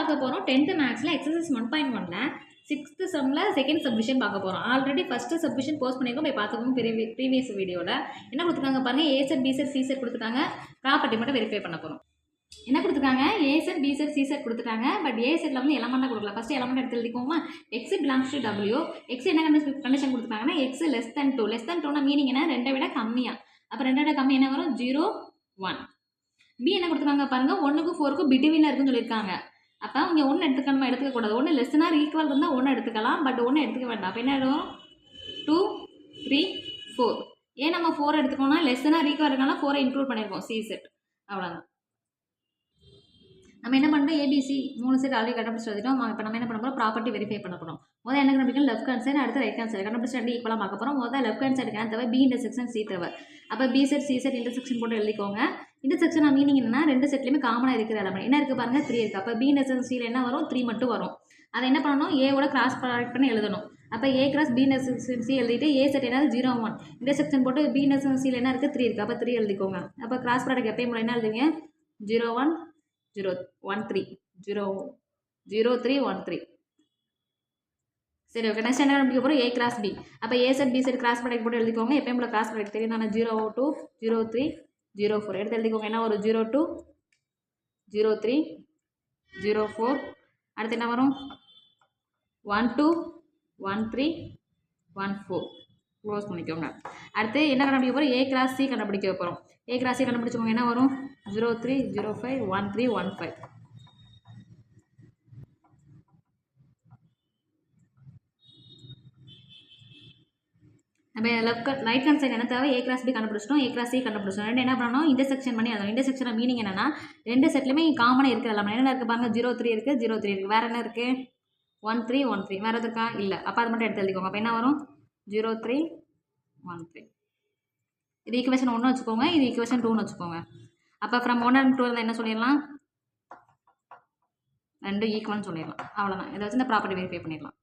பார்க்க போகிறோம் 10th மேக்ஸில் எக்ஸசைஸ் 1.1ல் 6th சம்மில் செகண்ட் சப்மிஷன் பார்க்க போகிறோம். ஆல்ரெடி ஃபஸ்ட்டு சப்மிஷன் போஸ்ட் பண்ணியிருக்கோம், போய் பார்த்துக்கோங்க ப்ரீவியஸ் வீடியோவில். என்ன கொடுத்துருக்காங்க பாருங்கள், A set B set C set கொடுத்துட்டாங்க. ப்ராப்பர்ட்டி மட்டும் வெரிஃபை பண்ண போகிறோம். என்ன கொடுத்துருக்காங்க, A set B set C set கொடுத்துட்டாங்க. பட் ஏ செட்டில் வந்து எலமெண்ட்டாக கொடுக்கல. ஃபஸ்ட்டு எலமெண்ட் எடுத்து எழுதிக்கோமா. X belongs to W. X என்ன கண்டிஷன் கொடுத்துருக்காங்கன்னா x less than 2. Less than 2னா மீனிங் என்ன, 2 விட கம்மியாக. அப்போ 2 விட கம்மி என்ன வரும், 0 1. பி என்ன கொடுத்துருக்காங்க பாருங்கள், 1க்கும் 4க்கும் பிட்வீனில் இருக்குன்னு சொல்லியிருக்காங்க. அப்போ இங்கே 1 எடுத்துக்கணுமா, எடுத்துக்கக்கூடாது. 1 லெஸ்னா ஈக்குவல் இருந்தால் 1 எடுத்துக்கலாம், பட் 1 எடுத்துக்க வேண்டாம். அப்போ என்ன ஆகிடும், 2 3 4. ஏன் நம்ம 4 எடுத்துக்கோனா, லெஸ்னா ஈக்குவல் இருக்கனால 4 இன்க்ளூட் பண்ணியிருக்கோம். சி செட் அவ்வளோதான். நம்ம என்ன பண்ணுறோம், ஏபிசி 3 செட் ஆல்ரெடி கண்டுபிடிச்சி வந்துட்டோம். இப்போ நம்ம என்ன பண்ண போகிறோம், ப்ராப்பர்ட்டி வெரிஃபை பண்ண போகிறோம். முதல்ல என்ன கண்டுபிடிக்கணும், லெஃப்ட் ஹேண்ட் சைடு, அடுத்து ரைட் ஹேண்ட் சைடு கண்டுபிடிச்சி ரெண்டு ஈக்குவலாக பார்க்க போகிறோம். முதல்ல லெஃப்ட் ஹேண்ட் சைடு என்ன தேவை, பி இன்டர்செக்ஷன் சி தேவை. அப்போ B set C set intersection போட்டு எழுதிக்கோங்க. இன்டர்செக்ஷன் மீனிங் என்னன்னா, ரெண்டு செட்லையுமே காமனாக இருக்கிற எலமெண்ட் என்ன இருக்குது பாருங்கள், 3 இருக்குது. அப்போ பி இன்டர்செக்ஷன் சியில் என்ன வரும், 3 மட்டும் வரும். அதை என்ன பண்ணணும், ஏவோட கிராஸ் ப்ராடக்ட் பண்ணி எழுதணும். அப்போ A cross B intersection C எழுதிட்டு ஏ செட் என்னது 0 1 இன்டர்செக்ஷன் போட்டு பி இன்டர்செக்ஷன் சியில் என்ன இருக்குது 3 இருக்குது. அப்போ 3 எழுதிக்கோங்க. அப்போ கிராஸ் ப்ராடக்ட் எப்பயும் என்ன எழுதுங்க, 0 1 0 1 3 0 0 3 1 3. சரி, ஓகே. நெக்ஸ்ட் என்ன கண்டுபிடிக்க போகிறோம், ஏ கிராஸ் பி. அப்போ A set B set cross product போட்டு எழுதிக்கோங்க. எப்பயும் போல கிராஸ் ப்ராடக்ட் தெரியும் தானே, 0 2 0 3 0 4 எடுத்து எழுதிக்கோங்க. என்ன ஒரு 0 2 0 3 0 4. அடுத்து என்ன வரும், 1 2 1 3 1 4. க்ளோஸ் பண்ணிக்கோங்க. அடுத்து என்ன கண்டுபிடிக்க போகிறோம், ஏ கிராஸ் சி கண்டுபிடிக்க போகிறோம். ஏ கிராஸ் சி கண்டுபிடிச்சோங்க. என்ன வரும், 0 3 0 5 1 3 1 5. நம்ம லெஃப்ட் ரைட் ஹேண்ட் சைடு என்ன தேவை, ஏ கிராஸ் பி கண்டுபிடிச்சிட்டோம், ஏ கிராஸ் சி கண்டுபிடிச்சிட்டோம். ரெண்டு என்ன பண்ணணும், இன்டர்செக்ஷன் பண்ணி அதோட இன்டர்செக்ஷன் மீனிங் என்னன்னா, ரெண்டு செட்லையுமே காமனாக இருக்கிற எல்லாம் என்ன இருக்குது பாருங்க, 0 3 இருக்குது 0 3 இருக்குது. வேறு என்ன இருக்குது, 1 3 1 3. வேறு எது இருக்கா, இல்லை. அப்போ அது மட்டும் எடுத்து எழுதிக்கோங்க. அப்போ என்ன வரும், 0 3 1 3. இது ஈக்குவேஷன் 1 வச்சுக்கோங்க, இது ஈக்குவேஷன் 2ன்னு வச்சுக்கோங்க. அப்போ ஃப்ரம் 1 and 2 என்ன சொல்லிடலாம், 2 ஈக்குவல்னு சொல்லிடலாம். அவ்வளோதான். இதை வச்சு இந்த ப்ராப்பர்ட்டி வெரிஃபை பண்ணிடலாம்.